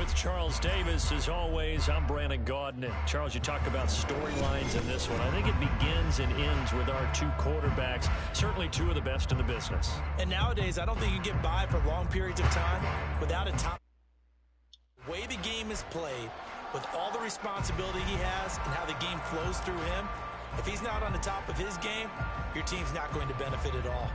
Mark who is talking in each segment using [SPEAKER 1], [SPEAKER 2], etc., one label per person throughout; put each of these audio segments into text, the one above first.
[SPEAKER 1] With Charles Davis, as always, I'm Brandon Gaudin. And Charles, you talk about storylines in this one. I think it begins and ends with our two quarterbacks, certainly two of the best in the business.
[SPEAKER 2] And nowadays, I don't think you can get by for long periods of time without a top. The way the game is played, with all the responsibility he has and how the game flows through him, if he's not on the top of his game, your team's not going to benefit at all.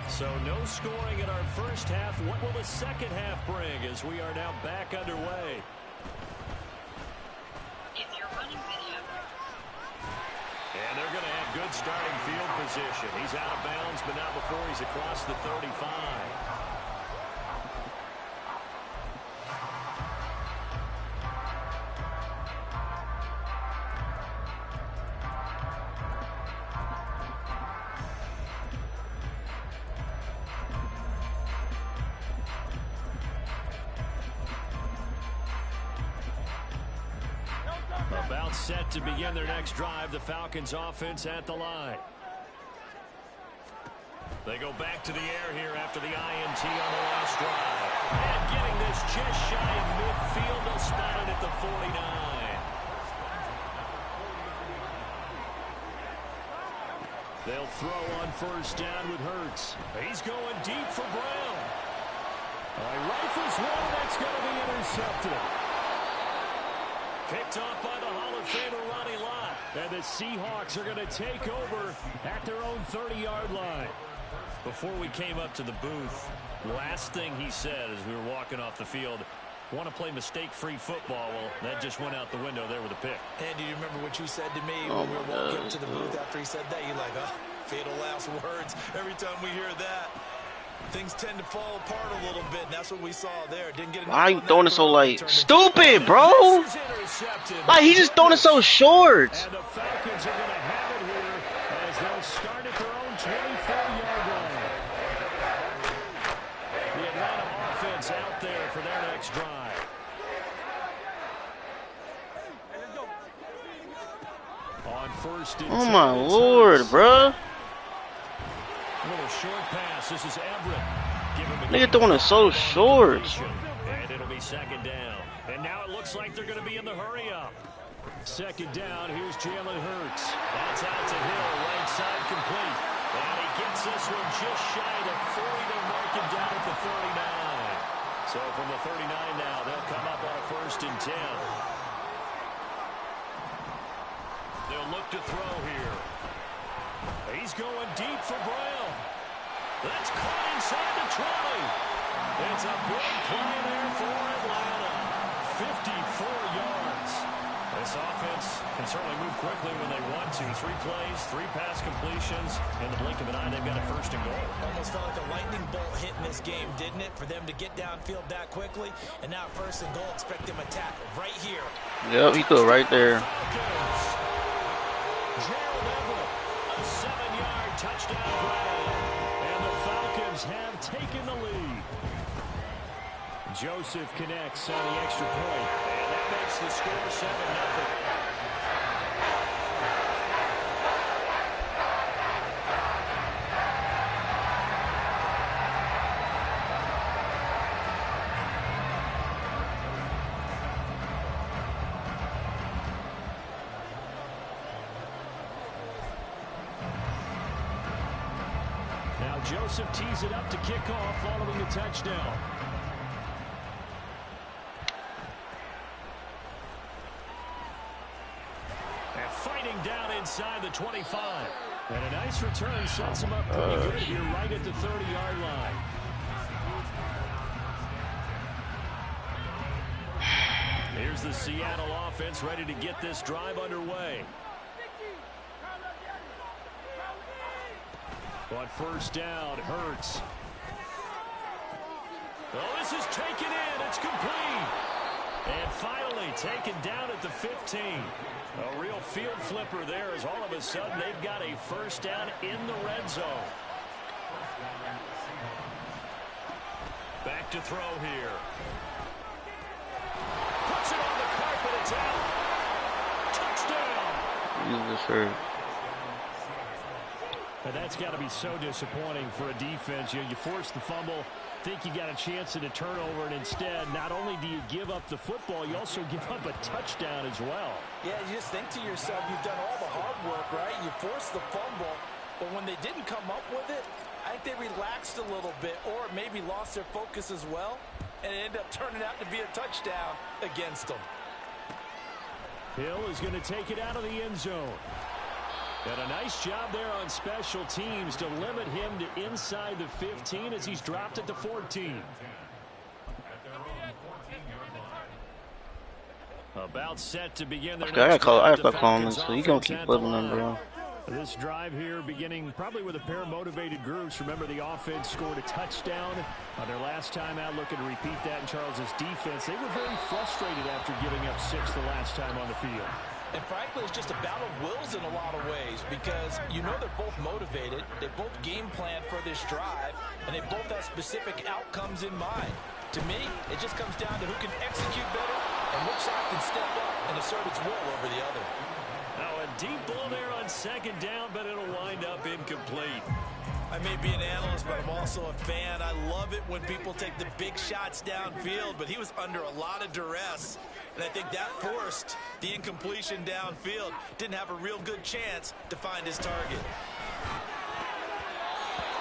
[SPEAKER 1] So no scoring in our first half. What will the second half bring as we are now back underway?
[SPEAKER 3] If you're running video.
[SPEAKER 1] And they're going to have good starting field position. He's out of bounds, but not before he's across the 35. About set to begin their next drive. The Falcons offense at the line. They go back to the air here after the INT on the last drive. And getting this just shy of midfield. They'll spot it at the 49. They'll throw on first down with Hurts. He's going deep for Brown. He rifles one. That's going to be intercepted. Picked off by the Hall of Famer Ronnie Lott. And the Seahawks are going to take over at their own 30-yard line. Before we came up to the booth, last thing he said as we were walking off the field, want to play mistake-free football. Well, that just went out the window there with a pick.
[SPEAKER 2] And do you remember what you said to me when we were walking up to the booth after he said that? You're like, oh, fatal last words. Every time we hear that, things tend to fall apart a little bit, and that's what we saw there. Didn't get.
[SPEAKER 4] Why are you throwing it so like stupid, bro? Like he's just throwing it so short.
[SPEAKER 1] And the Falcons are going to have it here as they'll start at their own 24-yard line. The Atlanta offense out there for their next drive. On first and
[SPEAKER 4] Oh my lord, bro.
[SPEAKER 1] Little short pass. This is Everett.
[SPEAKER 4] Nigga throwing it so short.
[SPEAKER 1] And it'll be second down. And now it looks like they're going to be in the hurry up. Second down. Here's Jalen Hurts. That's out to Hill. Right side complete. And he gets this one just shy of the 40. They'll mark him down at the 39. So from the 39 now, they'll come up on a first and 10. They'll look to throw here. He's going deep for Brown. That's caught inside the 20. It's a big play there for Atlanta. 54 yards. This offense can certainly move quickly when they want to. 3 plays, 3 pass completions. In the blink of an eye, they've got a first and goal.
[SPEAKER 2] Almost felt like a lightning bolt hit in this game, didn't it? For them to get downfield that quickly. And now first and goal, expect them to tackle right here.
[SPEAKER 4] Yep, he could right there.
[SPEAKER 1] Gerald Everett, a 7-yard touchdown grab. And the Falcons have taken the lead. Joseph connects on the extra point. And that makes the score 7-0. Joseph tees it up to kick off following the touchdown. And fighting down inside the 25. And a nice return sets him up pretty good here right at the 30-yard line. Here's the Seattle offense ready to get this drive underway. On first down, Hurts. Oh, this is taken in. It's complete. And finally taken down at the 15. A real field flipper there as all of a sudden they've got a first down in the red zone. Back to throw here. Puts it on the carpet. It's out. Touchdown.
[SPEAKER 4] Jesus hurt.
[SPEAKER 1] And that's got to be so disappointing for a defense. You force the fumble, think you got a chance at a turnover, and instead, not only do you give up the football, you also give up a touchdown as well.
[SPEAKER 2] Yeah, you just think to yourself, you've done all the hard work, right? You forced the fumble, but when they didn't come up with it, I think they relaxed a little bit or maybe lost their focus as well, and it ended up turning out to be a touchdown against them.
[SPEAKER 1] Hill is going to take it out of the end zone. And a nice job there on special teams to limit him to inside the 15 as he's dropped it to 14. About set to begin their
[SPEAKER 4] I gotta start calling this, so you gonna keep flipping them, bro.
[SPEAKER 1] This drive here beginning probably with a pair of motivated groups. Remember, the offense scored a touchdown on their last time out, looking to repeat that in Charles's defense. They were very frustrated after giving up 6 the last time on the field.
[SPEAKER 2] And frankly, it's just a battle of wills in a lot of ways because you know they're both motivated, they both game plan for this drive, and they both have specific outcomes in mind. To me, it just comes down to who can execute better and which side can step up and assert its will over the other.
[SPEAKER 1] Now a deep ball there on second down, but it'll wind up incomplete.
[SPEAKER 2] I may be an analyst, but I'm also a fan. I love it when people take the big shots downfield, but he was under a lot of duress. And I think that forced the incompletion downfield. Didn't have a real good chance to find his target.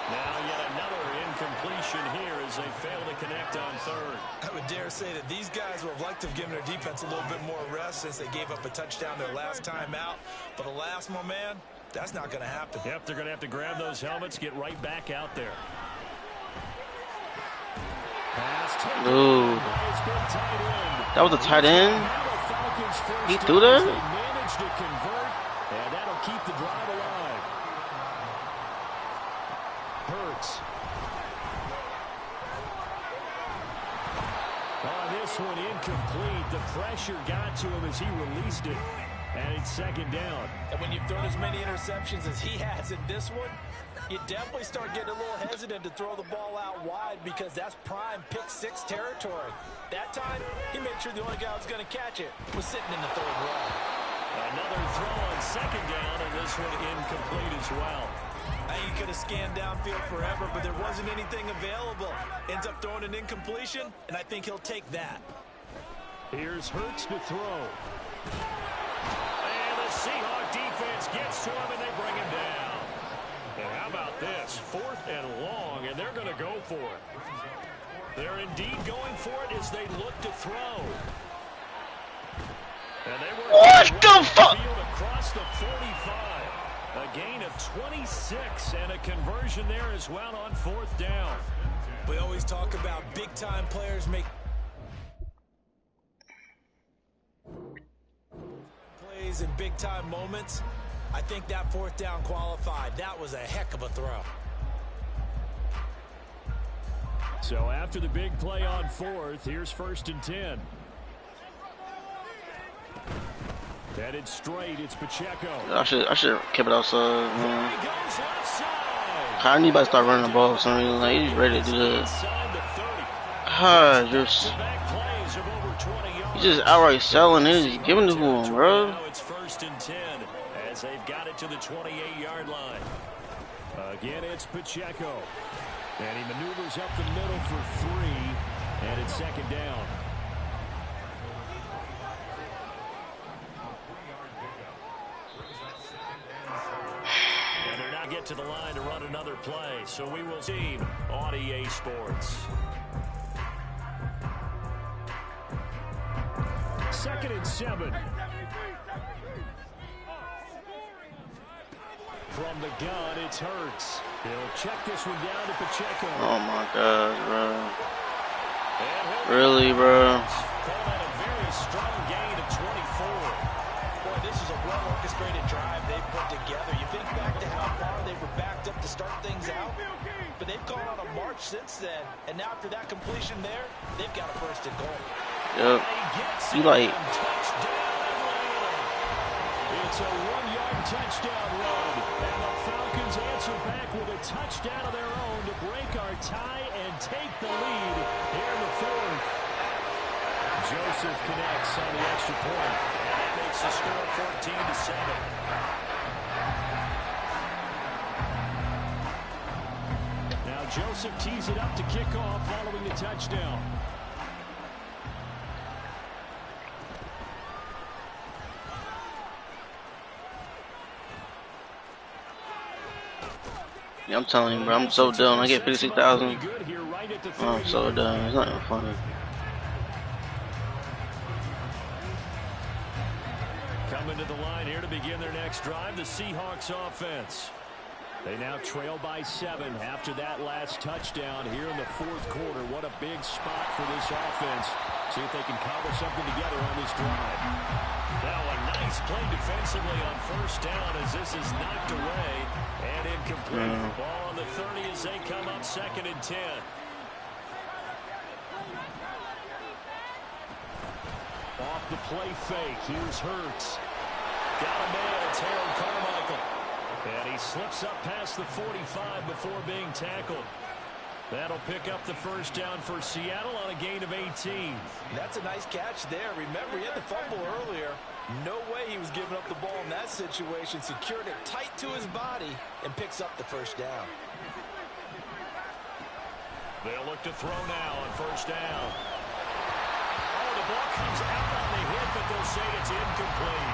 [SPEAKER 1] Now yet another incompletion here as they fail to connect on third.
[SPEAKER 2] I would dare say that these guys would have liked to have given their defense a little bit more rest since they gave up a touchdown their last time out. But alas, my man, that's not going to happen.
[SPEAKER 1] Yep, they're going to have to grab those helmets, get right back out there.
[SPEAKER 4] Ooh. That was a tight end? He threw that?
[SPEAKER 1] They managed to convert, and that'll keep the drive alive. Hurts. On this one, incomplete. The pressure got to him as he released it, and it's second down.
[SPEAKER 2] And when you've thrown as many interceptions as he has in this one, you definitely start getting a little hesitant to throw the ball out wide because that's prime pick-6 territory. That time, he made sure the only guy who was going to catch it was sitting in the third row.
[SPEAKER 1] Another throw on second down, and this one incomplete as well.
[SPEAKER 2] I think he could have scanned downfield forever, but there wasn't anything available. Ends up throwing an incompletion, and I think he'll take that.
[SPEAKER 1] Here's Hurts to throw. And the Seahawk defense gets to him, and they bring him down. And how about this? 4th and long, and they're going to go for it. They're indeed going for it as they look to throw. And they were
[SPEAKER 4] what the fuck?
[SPEAKER 1] Across the 45. A gain of 26 and a conversion there as well on 4th down.
[SPEAKER 2] We always talk about big-time players make plays in big-time moments. I think that 4th down qualified. That was a heck of a throw.
[SPEAKER 1] So after the big play on 4th, here's 1st and 10. Headed straight, it's Pacheco.
[SPEAKER 4] I should keep it outside, man. I need to start running the ball for some reason. Like, he's ready to do that. God, you're just outright selling it. Just giving it to him, bro.
[SPEAKER 1] It's 1st and 10 as they've got it to the 28-yard line. Again, it's Pacheco. And he maneuvers up the middle for 3, and it's 2nd down. And they're now get to the line to run another play, so we will see on EA Sports. 2nd and 7. From the gun, it's Hurts. He'll check this one down to Pacheco.
[SPEAKER 4] Oh my God, bro. Really, bro?
[SPEAKER 1] A very strong gain of 24.
[SPEAKER 2] Boy, this is a well-orchestrated drive they've put together. You think back to how far they were backed up to start things out, but they've gone on a march since then. And now after that completion there, they've got a 1st and goal.
[SPEAKER 4] Yep. You like.
[SPEAKER 1] It's a 1-yard touchdown run, and the Falcons answer back with a touchdown of their own to break our tie and take the lead Joseph connects on the extra point. And that makes the score 14-7. Now Joseph tees it up to kick off following the touchdown.
[SPEAKER 4] Yeah, I'm telling you, bro, I'm so done. I get 56,000. I'm so done. It's not even funny.
[SPEAKER 1] Coming to the line here to begin their next drive, the Seahawks offense. They now trail by 7 after that last touchdown here in the fourth quarter. What a big spot for this offense. See if they can cobble something together on this drive. Now a nice play defensively on first down as this is knocked away and incomplete. Ball on the 30 as they come up 2nd and 10. Off the play fake. Here's Hurts. Got a man. It's Harold Carmichael. And he slips up past the 45 before being tackled. That'll pick up the first down for Seattle on a gain of 18.
[SPEAKER 2] That's a nice catch there. Remember, he had the fumble earlier. No way he was giving up the ball in that situation. Secured it tight to his body and picks up the first down.
[SPEAKER 1] They'll look to throw now on first down. Oh, the ball comes out on the hit, but they'll say it's incomplete.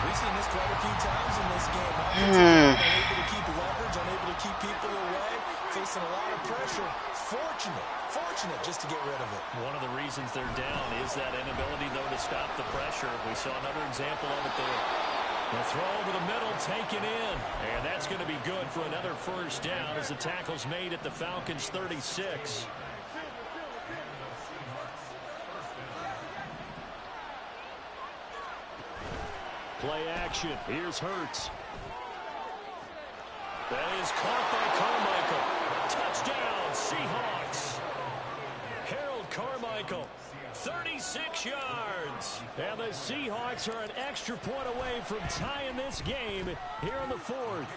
[SPEAKER 2] We've seen this quite a few times in this game. Unable to keep leverage, unable to keep people away, facing a lot of pressure. Fortunate just to get rid of it.
[SPEAKER 1] One of the reasons they're down is that inability, though, to stop the pressure. We saw another example of it there. The throw over the middle, taken in. And that's going to be good for another first down as the tackle's made at the Falcons' 36. Play action. Here's Hurts. That is caught by Carmichael. Touchdown, Seahawks. Harold Carmichael, 36 yards. And the Seahawks are an extra point away from tying this game here in the fourth.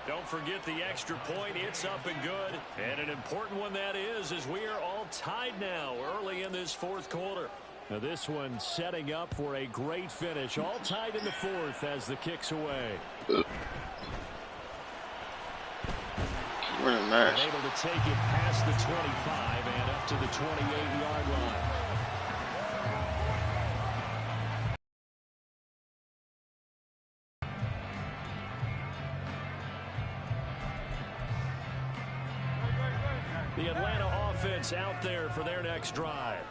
[SPEAKER 1] Don't forget the extra point. It's up and good. And an important one that is, as we are all tied now early in this fourth quarter. Now this one setting up for a great finish. All tied in the fourth as the kick's away. Able to take it past the 25 and up to the 28-yard line. The Atlanta offense out there for their next drive.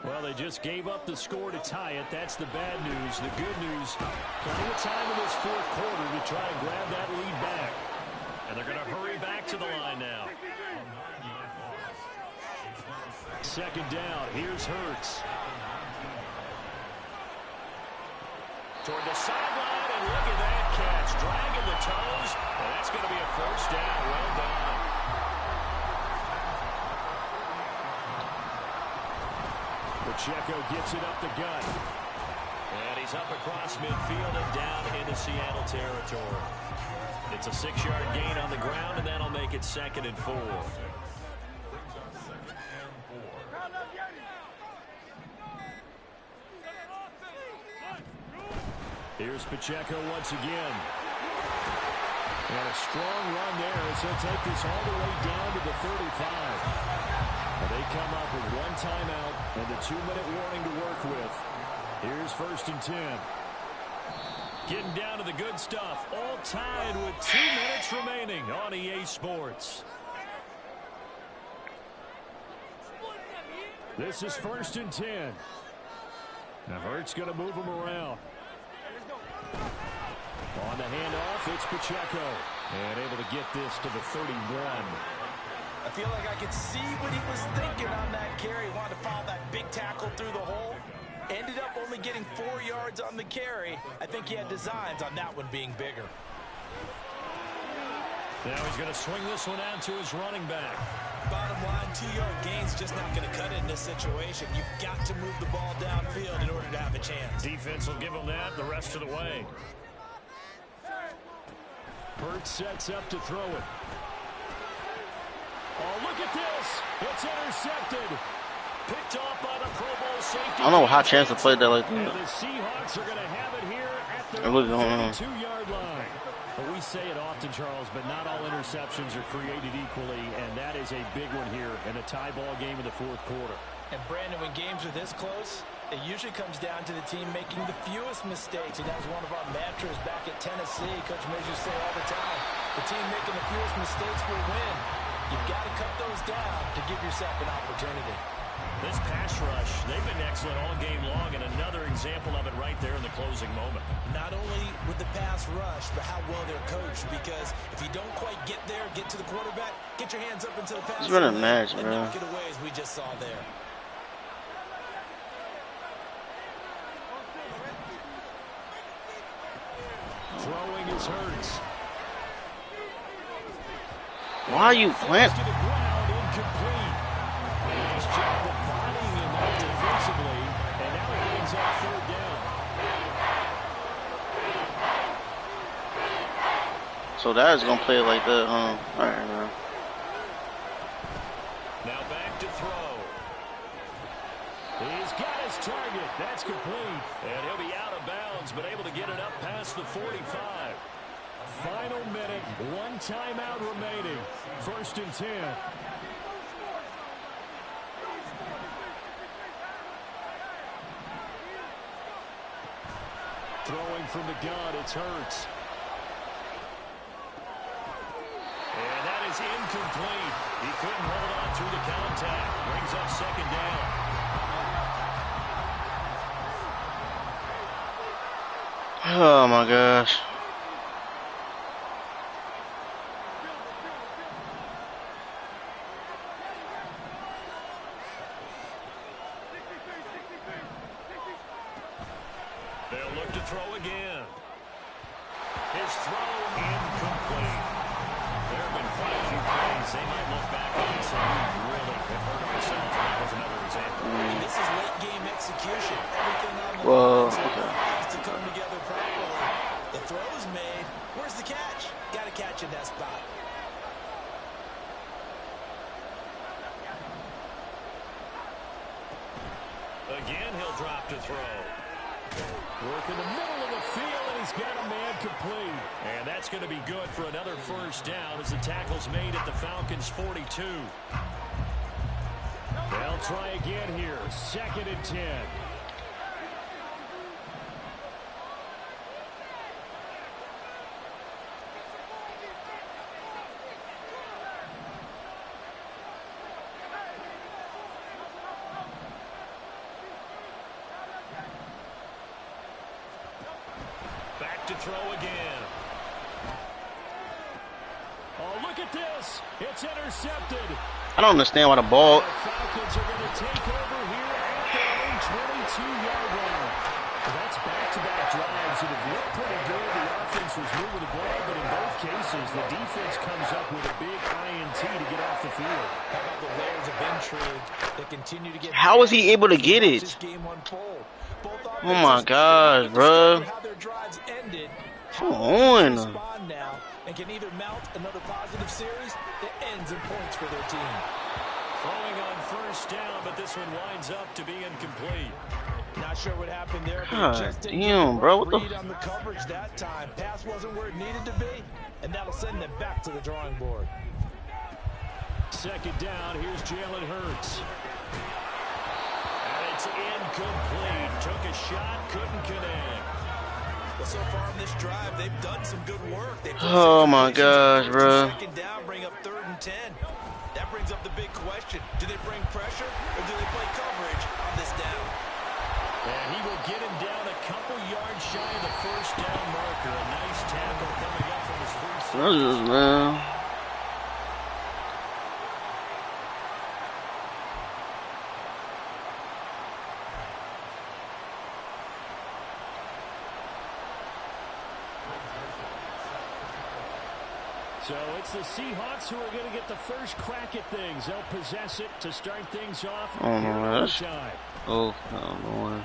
[SPEAKER 1] Well, they just gave up the score to tie it. That's the bad news. The good news, plenty of time in this fourth quarter to try and grab that lead back. And they're going to hurry back to the line now. Second down. Here's Hurts. Toward the sideline, and look at that catch. Dragging the toes, and that's going to be a first down. Well done. Pacheco gets it up the gut. And he's up across midfield and down into Seattle territory. It's a 6-yard gain on the ground, and that'll make it 2nd and 4. Here's Pacheco once again. And a strong run there as he'll take this all the way down to the 35. They come up with one timeout and a 2-minute warning to work with. Here's 1st and 10. Getting down to the good stuff. All tied with 2 minutes remaining on EA Sports. This is 1st and 10. Now Hurts going to move him around. On the handoff, it's Pacheco. And able to get this to the 31.
[SPEAKER 2] I feel like I could see what he was thinking on that carry. He wanted to follow that big tackle through the hole. Ended up only getting 4 yards on the carry. I think he had designs on that one being bigger.
[SPEAKER 1] Now he's going to swing this one out to his running back.
[SPEAKER 2] Bottom line, 2-yard gain's just not going to cut it in this situation. You've got to move the ball downfield in order to have a chance.
[SPEAKER 1] Defense will give him that the rest of the way. Hurts sets up to throw it. Oh, look at this. It's intercepted. Picked off by the Pro Bowl safety.
[SPEAKER 4] I don't know how chance to play that like that.
[SPEAKER 1] And the Seahawks are going to have it here at their 32-yard line. Well, we say it often, Charles, but not all interceptions are created equally, and that is a big one here in a tie ball game in the fourth quarter.
[SPEAKER 2] And Brandon, when games are this close, it usually comes down to the team making the fewest mistakes, and that was one of our mantras back at Tennessee. Coach Major say all the time, the team making the fewest mistakes will win. You've got to cut those down to give yourself an opportunity.
[SPEAKER 1] This pass rush, they've been excellent all game long, and another example of it right there in the closing moment.
[SPEAKER 2] Not only with the pass rush, but how well they're coached, because if you don't quite get there, get to the quarterback, get your hands up into the pass.
[SPEAKER 4] It's running match,
[SPEAKER 2] and
[SPEAKER 4] bro.
[SPEAKER 2] knock it away as we just saw there.
[SPEAKER 1] Throwing his Hurts.
[SPEAKER 4] Why are you playing?
[SPEAKER 1] To the ground, incomplete. Nice job of bodying him up defensively, and now it brings up third down.
[SPEAKER 4] So that is gonna play it like that, huh? All right, man.
[SPEAKER 1] Now back to throw. He's got his target. That's complete. And he'll be out of bounds, but able to get it up past the 45. Final minute, one timeout remaining. 1st and 10. Throwing from the gun, it's Hurts. And that is incomplete. He couldn't hold on through the contact. Brings up 2nd down.
[SPEAKER 4] Oh my gosh.
[SPEAKER 1] They'll look to throw again. His throw incomplete. There have been quite a few plays they might look back on and say, we really have hurt ourselves. And that was another example.
[SPEAKER 2] And this is late game execution. Everything on the
[SPEAKER 4] Whoa.
[SPEAKER 2] has to come together properly. The throw's made. Where's the catch? Got to catch in that spot.
[SPEAKER 1] Again, he'll drop to throw. Work in the middle of the field, and he's got a man complete. And that's going to be good for another 1st down as the tackle's made at the Falcons' 42. They'll try again here. 2nd and 10. Back to throw again. Oh, look at this. It's intercepted.
[SPEAKER 4] I don't understand why the ball.
[SPEAKER 1] The Falcons are going to take over here at their own 22-yard line. That's back-to-back drives that have looked pretty good. The offense was moving the ball, but in both cases, the defense comes up with a big INT to get off the field.
[SPEAKER 2] How about the layers of intrigue that continue to get...
[SPEAKER 4] How was he able to get it? Oh my gosh, bro. Come on.
[SPEAKER 2] Now and can either mount another positive series that ends in points for their team.
[SPEAKER 1] Throwing on 1st down, but this one winds up to be incomplete.
[SPEAKER 2] Not sure what happened there.
[SPEAKER 4] God damn, bro. What the?
[SPEAKER 2] On the coverage that time. Pass wasn't where it needed to be, and that'll send them back to the drawing board.
[SPEAKER 1] 2nd down. Here's Jalen Hurts. And it's incomplete. Took a shot, couldn't connect.
[SPEAKER 2] Well, so far on this drive, they've done some good work.
[SPEAKER 4] Oh my gosh, bro.
[SPEAKER 2] 2nd down, bring up 3rd and 10. That brings up the big question. Do they bring pressure or do they play coverage on this down?
[SPEAKER 1] And he will get him down a couple yards shy of the 1st down marker. A nice tackle coming up from his free safety. So it's the Seahawks who are going to get the first crack at things. They'll possess it to start things off.
[SPEAKER 4] Oh my gosh.
[SPEAKER 1] Time.
[SPEAKER 4] Oh, Lord.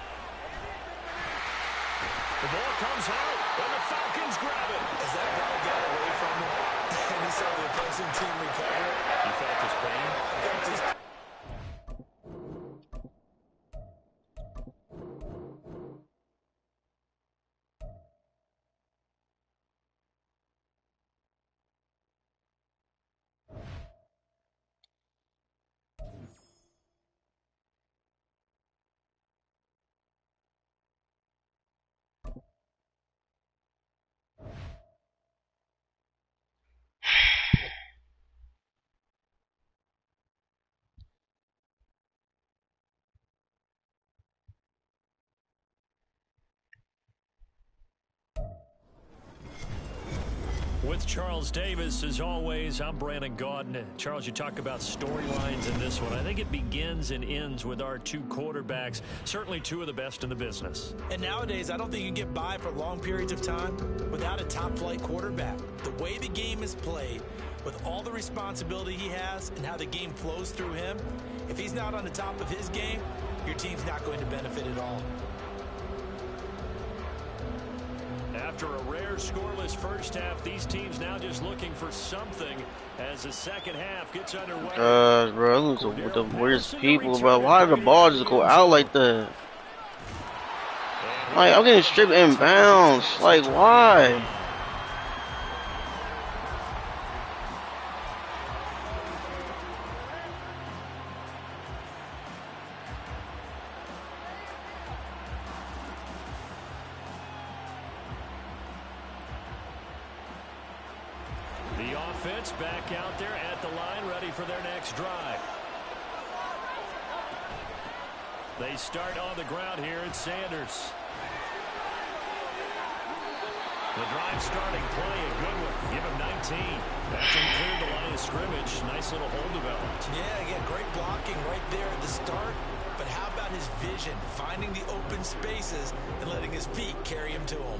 [SPEAKER 1] The ball comes out, and the Falcons grab it.
[SPEAKER 2] As that ball got away from him, and he saw the opposing team recover,
[SPEAKER 1] he felt his pain. With Charles Davis, as always, I'm Brandon Gaudin. Charles, you talk about storylines in this one. I think it begins and ends with our two quarterbacks, certainly two of the best in the business.
[SPEAKER 2] And nowadays, I don't think you can get by for long periods of time without a top-flight quarterback. The way the game is played, with all the responsibility he has and how the game flows through him, if he's not on the top of his game, your team's not going to benefit at all.
[SPEAKER 1] After a rare scoreless first half, these teams now just looking for something as the second half gets underway.
[SPEAKER 4] Bro, those are the worst people, bro. Why did the ball just go out like that? Like, I'm getting stripped inbounds. Like, why?
[SPEAKER 1] The offense back out there at the line, ready for their next drive. They start on the ground here at Sanders. The drive starting play, a good one. Give him 19. After he cleared the line of scrimmage, nice little hole developed.
[SPEAKER 2] Yeah, great blocking right there at the start. But how about his vision, finding the open spaces and letting his feet carry him to him?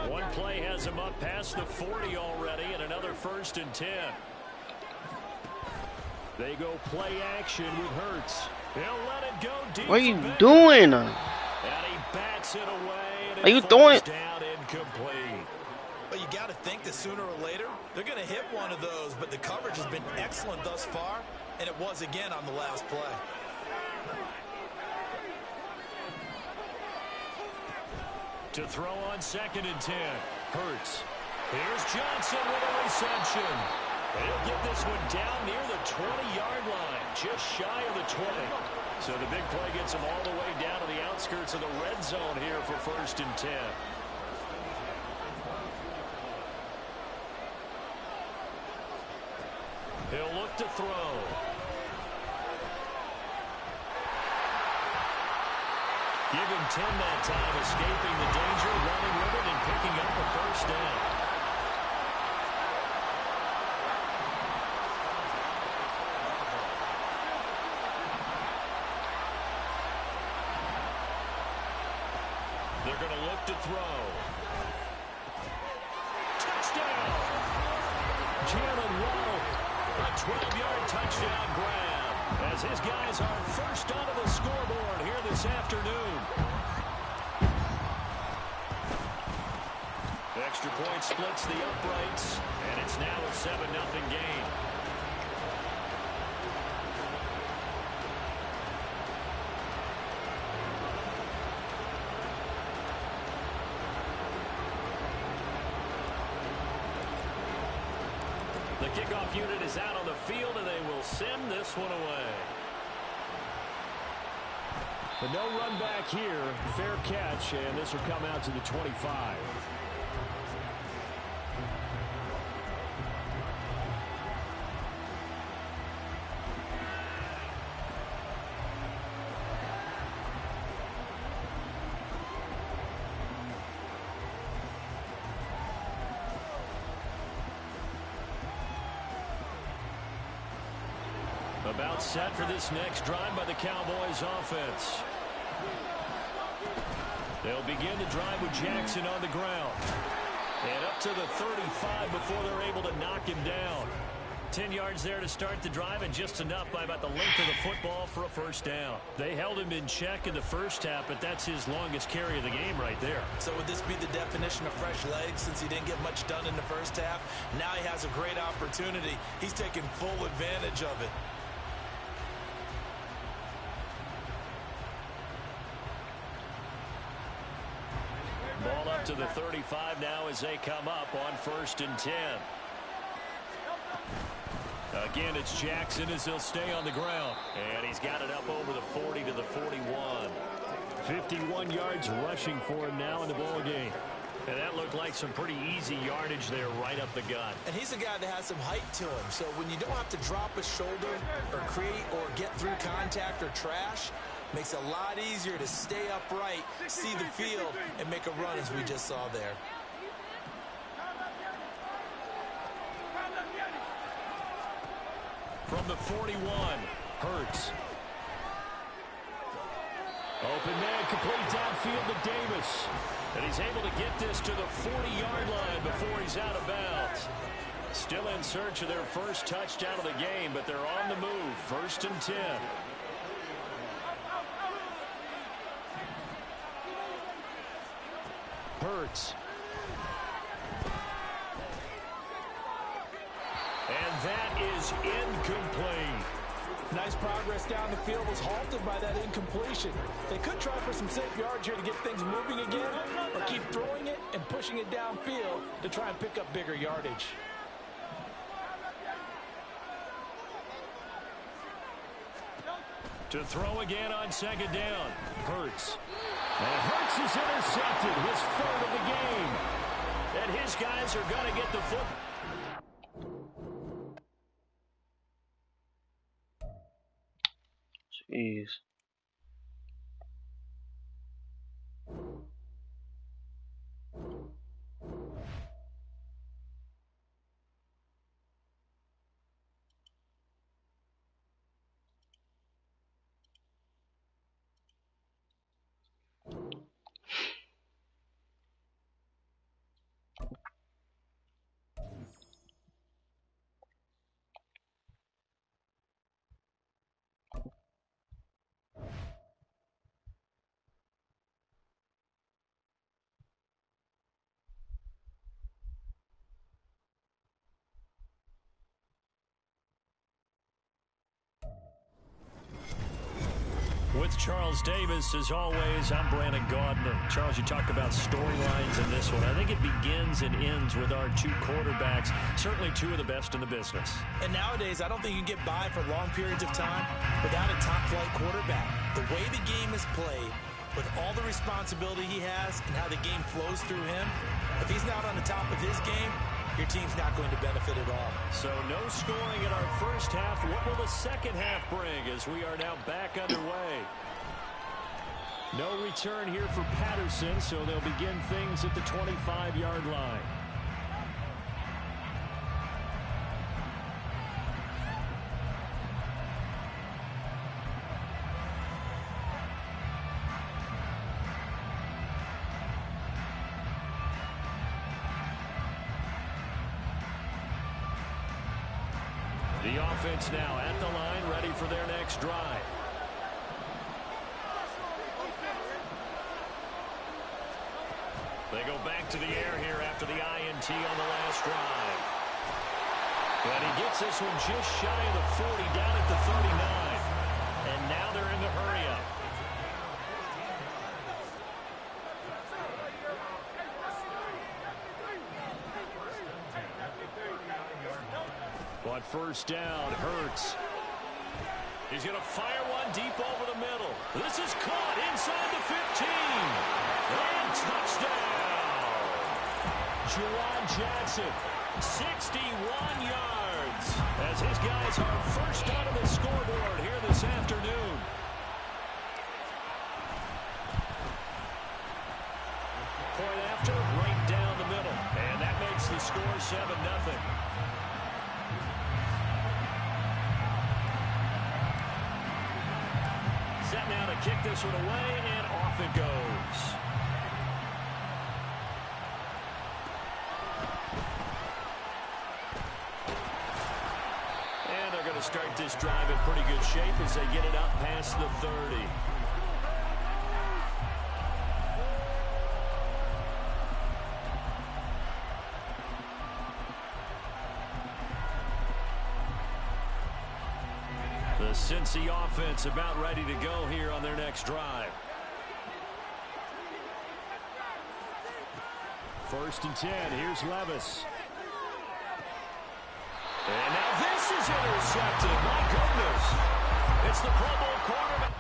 [SPEAKER 1] One play has him up past the 40 already, and another 1st and 10. They go play action with Hurts. He'll let it go deep.
[SPEAKER 4] What are you doing?
[SPEAKER 1] And he bats it away. And
[SPEAKER 4] are you throwing?
[SPEAKER 1] Down incomplete.
[SPEAKER 2] But you got to think that sooner or later they're going to hit one of those. But the coverage has been excellent thus far, and it was again on the last play.
[SPEAKER 1] To throw on 2nd and 10. Hurts. Here's Johnson with a reception. He'll get this one down near the 20-yard line, just shy of the 20. So the big play gets him all the way down to the outskirts of the red zone here for 1st and 10. He'll look to throw. Give him 10 that time, escaping the danger, running with it, and picking up the 1st down. They're going to look to throw. Touchdown! Jalen Waddle, a 12-yard touchdown grab, as his guys are first onto the scoreboard here this afternoon. The extra point splits the uprights, and it's now a 7-0 game. The kickoff unit is out on the field, and they will send this one away. But no run back here. Fair catch, and this will come out to the 25. About set for this next drive by the Cowboys offense. They'll begin the drive with Jackson on the ground. And up to the 35 before they're able to knock him down. 10 yards there to start the drive, and just enough by about the length of the football for a 1st down. They held him in check in the first half, but that's his longest carry of the game right there.
[SPEAKER 2] So would this be the definition of fresh legs since he didn't get much done in the first half? Now he has a great opportunity. He's taking full advantage of it.
[SPEAKER 1] Ball up to the 35 now as they come up on 1st and 10. Again, it's Jackson as he'll stay on the ground. And he's got it up over the 40 to the 41. 51 yards rushing for him now in the ball game. And that looked like some pretty easy yardage there right up the gut.
[SPEAKER 2] And he's a guy that has some height to him. So when you don't have to drop a shoulder or create or get through contact or trash, Makes it a lot easier to stay upright, see the field, and make a run as we just saw there.
[SPEAKER 1] From the 41, Hurts. Open man, complete downfield to Davis. And he's able to get this to the 40-yard line before he's out of bounds. Still in search of their first touchdown of the game, but they're on the move. 1st and 10. Hurts. And that is incomplete.
[SPEAKER 2] Nice progress down the field was halted by that incompletion. They could try for some safe yards here to get things moving again, or keep throwing it and pushing it downfield to try and pick up bigger yardage.
[SPEAKER 1] To throw again on 2nd down. Hurts. And Hurts is intercepted. His 3rd of the game. And his guys are going to get the foot.
[SPEAKER 4] Jeez.
[SPEAKER 1] With Charles Davis, as always, I'm Brandon Gaudner. Charles, you talked about storylines in this one. I think it begins and ends with our 2 quarterbacks, certainly 2 of the best in the business.
[SPEAKER 2] And nowadays, I don't think you can get by for long periods of time without a top-flight quarterback. The way the game is played, with all the responsibility he has and how the game flows through him, if he's not on the top of his game, your team's not going to benefit at all.
[SPEAKER 1] So no scoring in our first half. What will the second half bring as we are now back underway? No return here for Patterson, so they'll begin things at the 25-yard line. The offense now at the line, ready for their next drive. They go back to the air here after the INT on the last drive. And he gets this one just shy of the 40, down at the 39. And now they're in the hurry-up. On 1st down, Hurts. He's going to fire one deep over the middle. This is caught inside the 15. And touchdown. Juwan Jackson, 61 yards. As his guys are first out of the scoreboard here this afternoon. Point after, right down the middle. And that makes the score 7-0. Set now to kick this one away, and off it goes. And they're going to start this drive in pretty good shape as they get it up past the 30. The Cincy offense about ready to go here on their next drive. 1st and 10. Here's Levis. And now this is intercepted. My goodness. It's the Pro Bowl quarterback.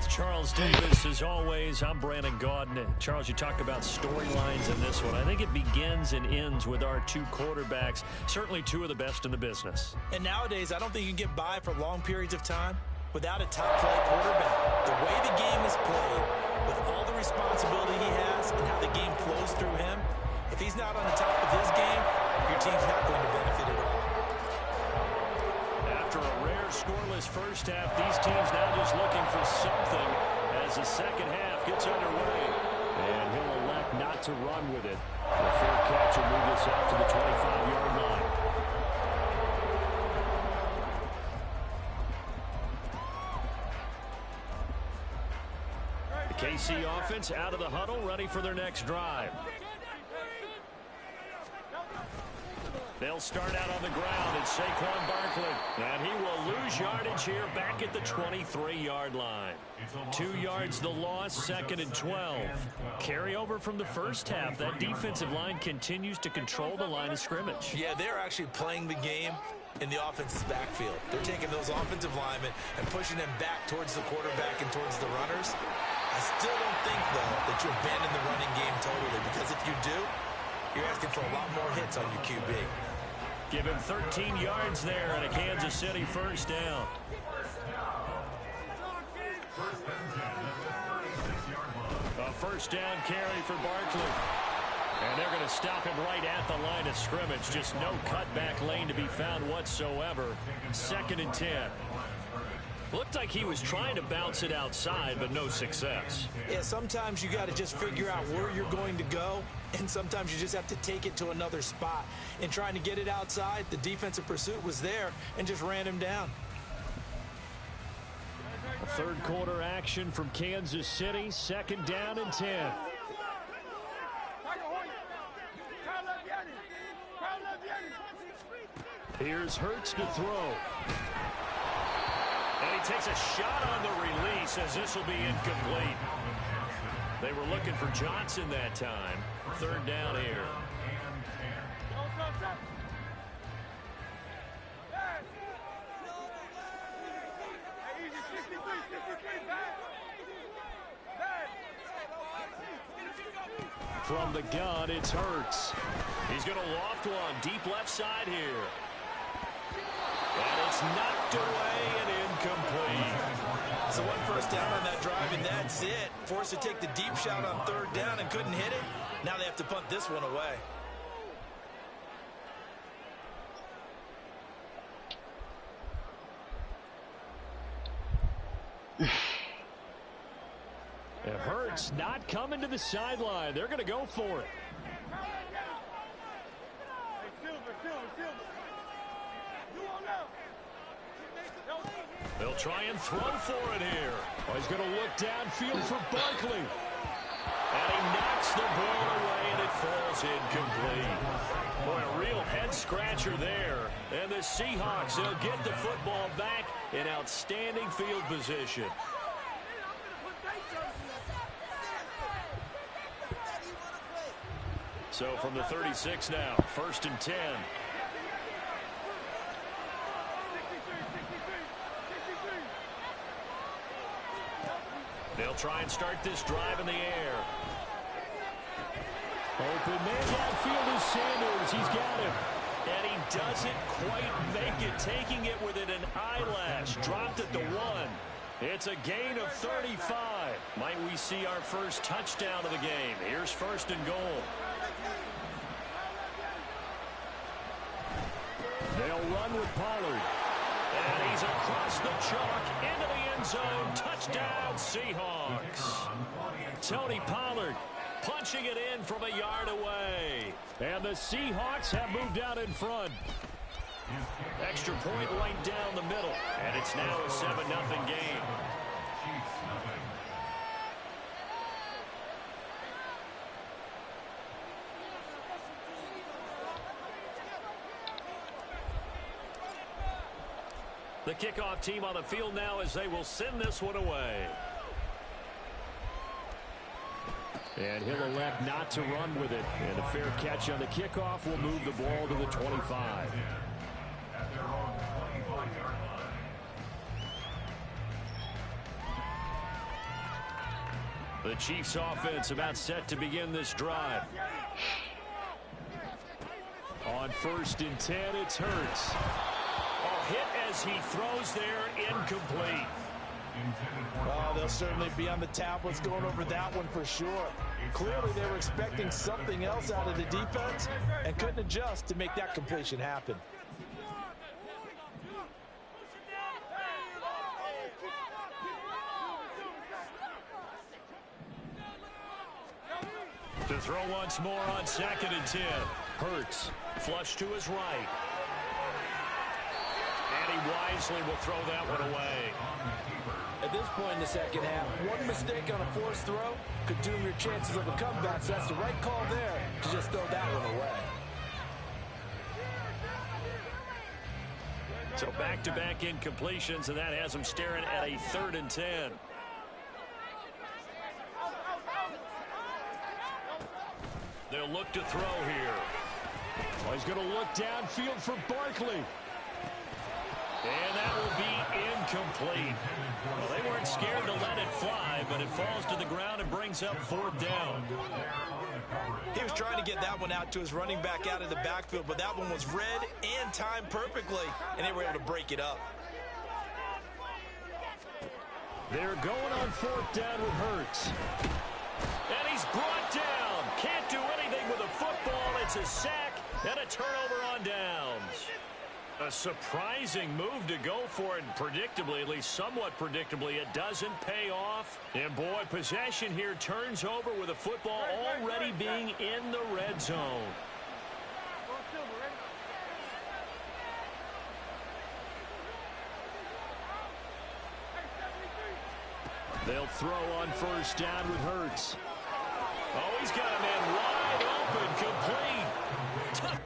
[SPEAKER 1] with Charles Davis. As always, I'm Brandon Gaudin. Charles, you talked about storylines in this one. I think it begins and ends with our two quarterbacks, certainly two of the best in the business.
[SPEAKER 2] And nowadays, I don't think you can get by for long periods of time without a top-flight quarterback. The way the game is played, with all the responsibility he has and how the game flows through him, if he's not on the top of his game, your team's not going to benefit at all.
[SPEAKER 1] After a rare scoreless first half, these teams now just looking for something as the second half gets underway. And he'll elect not to run with it. The fair catch will move this out to the 25-yard line. The KC offense out of the huddle, ready for their next drive. They'll start out on the ground. It's Saquon Barkley. And he will lose yardage here back at the 23-yard line. 2 yards the loss, 2nd and 12. Carryover from the first half. That defensive line continues to control the line of scrimmage.
[SPEAKER 2] Yeah, they're actually playing the game in the offense's backfield. They're taking those offensive linemen and pushing them back towards the quarterback and towards the runners. I still don't think, though, that you abandon the running game totally, because if you do, you're asking for a lot more hits on your QB.
[SPEAKER 1] Give him 13 yards there and a Kansas City first down. A first down carry for Barkley. And they're going to stop him right at the line of scrimmage. Just no cutback lane to be found whatsoever. 2nd and 10. Looked like he was trying to bounce it outside, but no success.
[SPEAKER 2] Yeah, sometimes you got to just figure out where you're going to go, and sometimes you just have to take it to another spot. In trying to get it outside, the defensive pursuit was there and just ran him down.
[SPEAKER 1] A third quarter action from Kansas City, 2nd down and 10. Here's Hurts to throw. And he takes a shot on the release as this will be incomplete. They were looking for Johnson that time. 3rd down here. From the gun, it's Hurts. He's going to loft one deep left side here. And it's knocked away and incomplete.
[SPEAKER 2] So 1 first down on that drive, and that's it. Forced to take the deep shot on 3rd down and couldn't hit it. Now they have to punt this one away.
[SPEAKER 1] It hurts not coming to the sideline. They're going to go for it. They'll try and throw for it here. Oh, he's going to look downfield for Barkley. And he knocks the ball away, and it falls incomplete. Boy, a real head-scratcher there. And the Seahawks, they'll get the football back in outstanding field position. So from the 36 now, 1st and 10. They'll try and start this drive in the air. Open man downfield is Sanders. He's got him. And he doesn't quite make it, taking it within an eyelash. Dropped at the 1. It's a gain of 35. Might we see our first touchdown of the game? Here's 1st and goal. They'll run with Pollard. And he's across the chalk into the end zone. Touchdown, Seahawks. Tony Pollard punching it in from a yard away. And the Seahawks have moved out in front. Extra point right down the middle. And it's now a 7-0 game. The kickoff team on the field now as they will send this one away. And he'll elect not to run with it. And a fair catch on the kickoff will move the ball to the 25. The Chiefs offense about set to begin this drive. On 1st and 10, it's Hurts. A hit as he throws there, incomplete.
[SPEAKER 2] Oh, they'll certainly be on the tablets going over that one for sure. Clearly, they were expecting something else out of the defense and couldn't adjust to make that completion happen.
[SPEAKER 1] To throw once more on 2nd and 10. Hurts, flush to his right. And he wisely will throw that one away.
[SPEAKER 2] At this point in the second half, one mistake on a forced throw could doom your chances of a comeback, so that's the right call there to just throw that one away.
[SPEAKER 1] So back-to-back incompletions, and that has him staring at a 3rd and 10. They'll look to throw here. Oh, he's going to look downfield for Barkley. And that will be incomplete. Well, they weren't scared to let it fly, but it falls to the ground and brings up 4th down.
[SPEAKER 2] He was trying to get that one out to his running back out of the backfield, but that one was read and timed perfectly, and they were able to break it up.
[SPEAKER 1] They're going on 4th down with Hurts. And he's brought down. Can't do anything with a football. It's a sack and a turnover on downs. A surprising move to go for it, and predictably, at least somewhat predictably, it doesn't pay off. And boy, possession here turns over with the football already being in the red zone. They'll throw on 1st down with Hurts. Oh, he's got a man wide open, complete.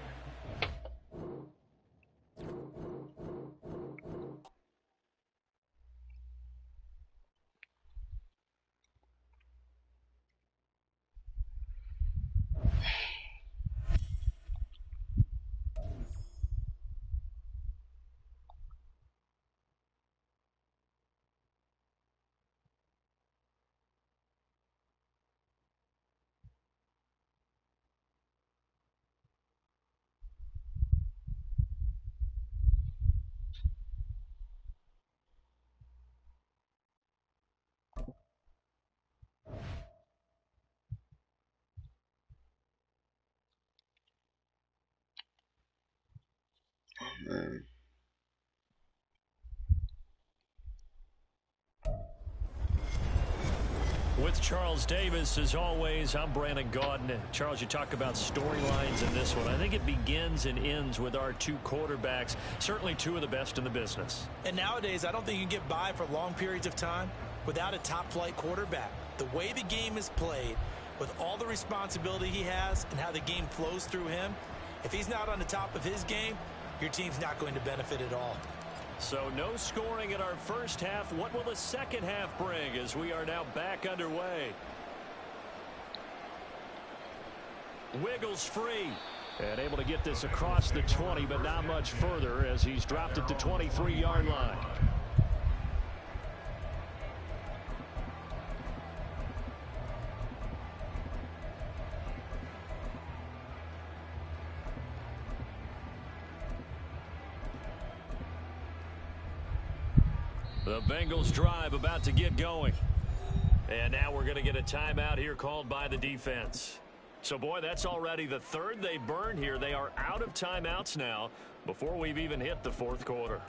[SPEAKER 1] With Charles Davis, as always, I'm Brandon Gaudin. Charles, you talk about storylines in this one. I think it begins and ends with our 2 quarterbacks, certainly 2 of the best in the business.
[SPEAKER 2] And nowadays, I don't think you can get by for long periods of time without a top-flight quarterback. The way the game is played, with all the responsibility he has and how the game flows through him, if he's not on the top of his game, your team's not going to benefit at all.
[SPEAKER 1] So no scoring in our first half. What will the second half bring as we are now back underway? Wiggles free. And able to get this across the 20, but not much further as he's dropped it to 23-yard line. The Bengals drive about to get going. And now we're going to get a timeout here called by the defense. So, boy, that's already the 3rd they burned here. They are out of timeouts now before we've even hit the 4th quarter.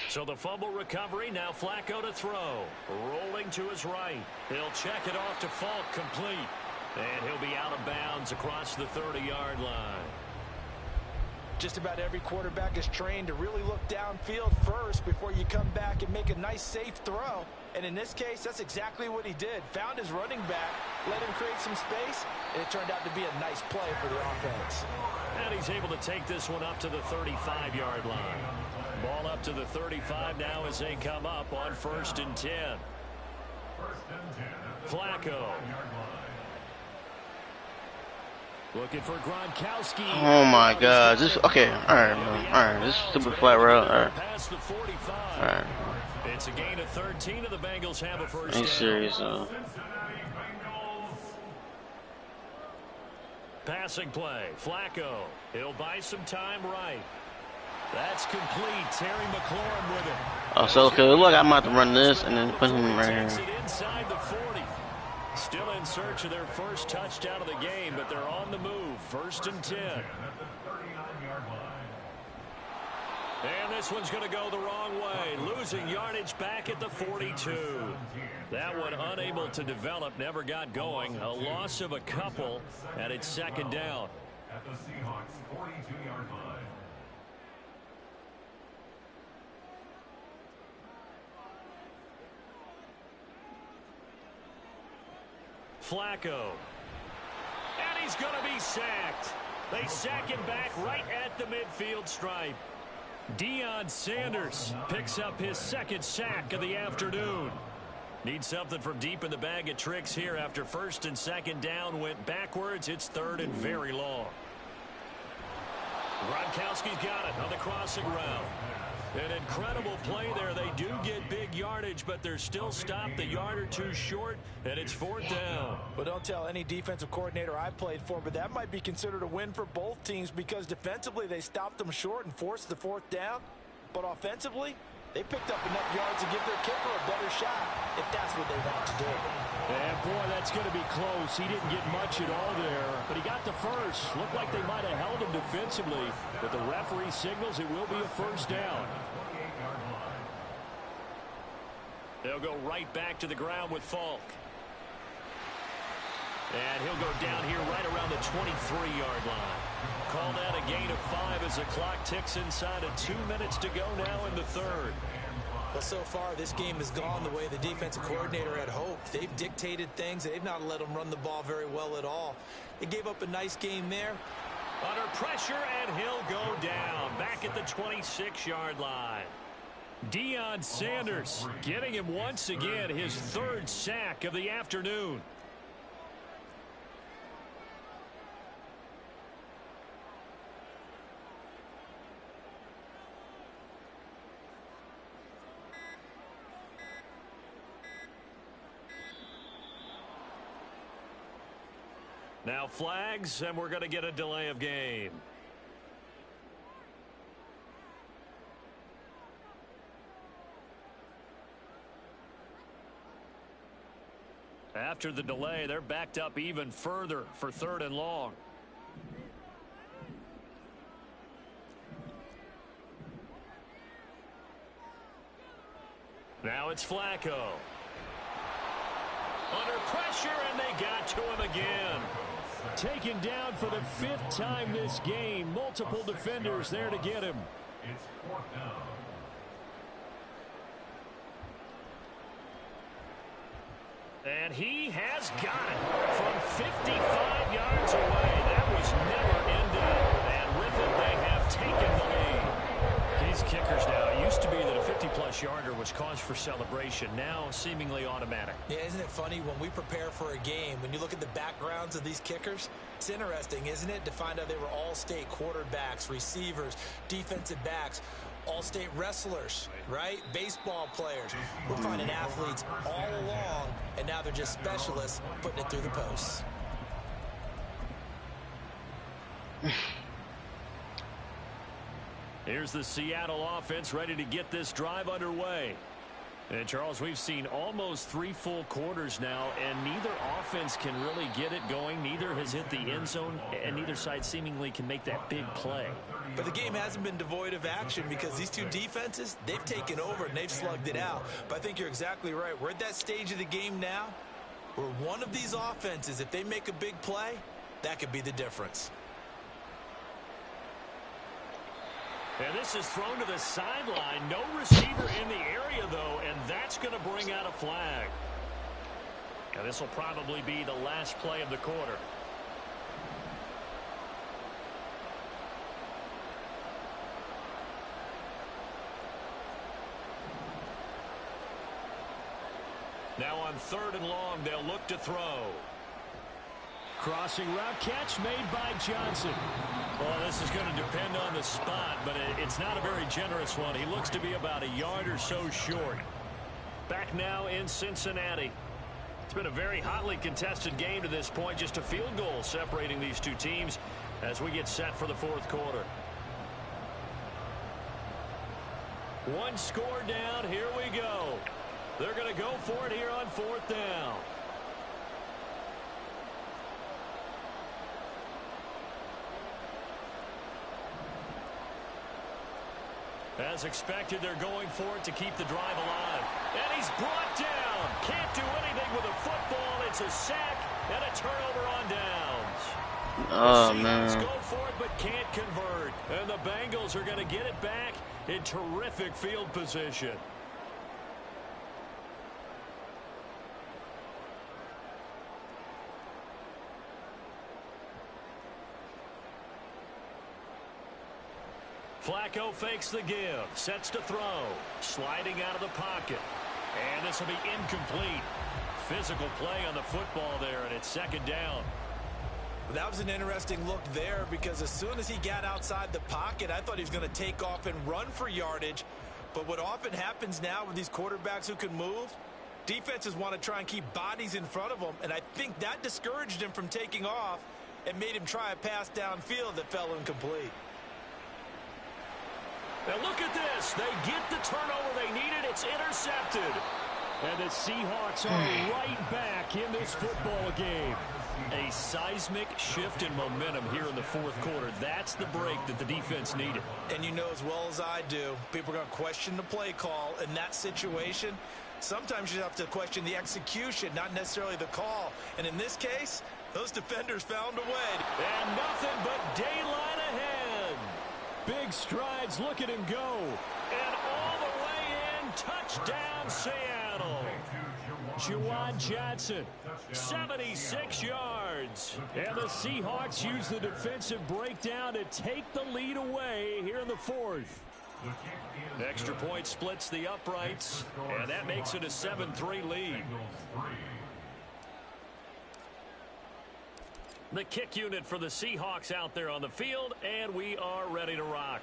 [SPEAKER 1] So the fumble recovery, now Flacco to throw. Rolling to his right. He'll check it off to Falk, complete. And he'll be out of bounds across the 30-yard line.
[SPEAKER 2] Just about every quarterback is trained to really look downfield first before you come back and make a nice, safe throw. And in this case, that's exactly what he did. Found his running back, let him create some space, and it turned out to be a nice play for the offense.
[SPEAKER 1] And he's able to take this one up to the 35-yard line. Ball up to the 35 now as they come up on 1st and 10. Flacco. Looking for Gronkowski.
[SPEAKER 4] Oh my God! This okay. All right, man. All right. This stupid flat route. All right. All right.
[SPEAKER 1] It's a gain of 13, and the Bengals have a first down.
[SPEAKER 4] Ain't serious,
[SPEAKER 1] Passing play. Flacco. He'll buy some time right. That's complete. Terry McLaurin with it.
[SPEAKER 4] Oh, so okay. Look, I'm about to run this and then put him right here.
[SPEAKER 1] Inside the 40. Still in search of their first touchdown of the game, but they're on the move. First and 10. And this one's going to go the wrong way. Losing yardage back at the 42. That one unable to develop, never got going. A loss of a couple, and it's second down. At the Seahawks 42-yard line. Flacco. And he's going to be sacked. They sack him back right at the midfield stripe. Deion Sanders picks up his second sack of the afternoon. Needs something from deep in the bag of tricks here after first and second down went backwards. It's third and very long. Gronkowski's got it on the crossing route. An incredible play there. They do get big yardage, but they're still stopped a yard or two short, and it's fourth down.
[SPEAKER 2] But don't tell any defensive coordinator I played for, but that might be considered a win for both teams because defensively they stopped them short and forced the fourth down. But offensively, they picked up enough yards to give their kicker a better shot if that's what they want to do.
[SPEAKER 1] And boy, that's going to be close. He didn't get much at all there, but he got the first. Looked like they might have held him defensively, but the referee signals it will be a first down. They'll go right back to the ground with Falk. And he'll go down here right around the 23-yard line. Call that a gain of 5 as the clock ticks inside of 2 minutes to go now in the third.
[SPEAKER 2] Well, so far, this game has gone the way the defensive coordinator had hoped. They've dictated things. They've not let them run the ball very well at all. They gave up a nice game there.
[SPEAKER 1] Under pressure, and he'll go down back at the 26-yard line. Deion Sanders getting him once again his third sack of the afternoon. Now flags, and we're going to get a delay of game. After the delay, they're backed up even further for third and long. Now it's Flacco. Under pressure, and they got to him again. Taken down for the 5th time this game. Multiple defenders there to get him. It's fourth down. And he has got it from 55 yards away. That was never ended. And with it, they have taken the lead. These kickers now, it used to be that a 50-plus yarder was cause for celebration. Now, seemingly automatic.
[SPEAKER 2] Yeah, isn't it funny when we prepare for a game, when you look at the backgrounds of these kickers, it's interesting, isn't it, to find out they were all-state quarterbacks, receivers, defensive backs, all-state wrestlers, right? Baseball players. We're finding athletes all along, and now they're just specialists putting it through the posts.
[SPEAKER 1] Here's the Seattle offense ready to get this drive underway. And Charles, we've seen almost 3 full quarters now, and neither offense can really get it going. Neither has hit the end zone, and neither side seemingly can make that big play.
[SPEAKER 2] But the game hasn't been devoid of action because these two defenses, they've taken over and they've slugged it out. But I think you're exactly right. We're at that stage of the game now where one of these offenses, if they make a big play, that could be the difference.
[SPEAKER 1] And this is thrown to the sideline. No receiver in the area, though, and that's going to bring out a flag. And this will probably be the last play of the quarter. Now on 3rd and long, they'll look to throw.
[SPEAKER 3] Crossing route catch made by Johnson.
[SPEAKER 1] Well, this is going to depend on the spot, but it's not a very generous one. He looks to be about a yard or so short. Back now in Cincinnati. It's been a very hotly contested game to this point. Just a field goal separating these two teams as we get set for the 4th quarter. One score down. Here we go. They're going to go for it here on 4th down. As expected, they're going for it to keep the drive alive. And he's brought down. Can't do anything with a football. It's a sack and a turnover on downs.
[SPEAKER 4] Oh,
[SPEAKER 1] the
[SPEAKER 4] man.
[SPEAKER 1] Seahawks go for it but can't convert. And the Bengals are going to get it back in terrific field position. Flacco fakes the give, sets to throw, sliding out of the pocket. And this will be incomplete. Physical play on the football there, and it's 2nd down.
[SPEAKER 2] That was an interesting look there because as soon as he got outside the pocket, I thought he was going to take off and run for yardage. But what often happens now with these quarterbacks who can move, defenses want to try and keep bodies in front of them, and I think that discouraged him from taking off and made him try a pass downfield that fell incomplete.
[SPEAKER 1] Now look at this. They get the turnover they needed. It's intercepted.
[SPEAKER 3] And the Seahawks are right back in this football game.
[SPEAKER 1] A seismic shift in momentum here in the 4th quarter. That's the break that the defense needed.
[SPEAKER 2] And you know as well as I do, people are going to question the play call in that situation. Sometimes you have to question the execution, not necessarily the call. And in this case, those defenders found a way.
[SPEAKER 1] And nothing but daylight ahead.
[SPEAKER 3] Big strides. Look at him go.
[SPEAKER 1] And all the way in. Touchdown, Seattle.
[SPEAKER 3] Juwan Johnson.
[SPEAKER 1] 76 yards.
[SPEAKER 3] And the Seahawks use the defensive breakdown to take the lead away here in the 4th.
[SPEAKER 1] Extra point splits the uprights, and that makes it a 7-3 lead. The kick unit for the Seahawks out there on the field, and we are ready to rock.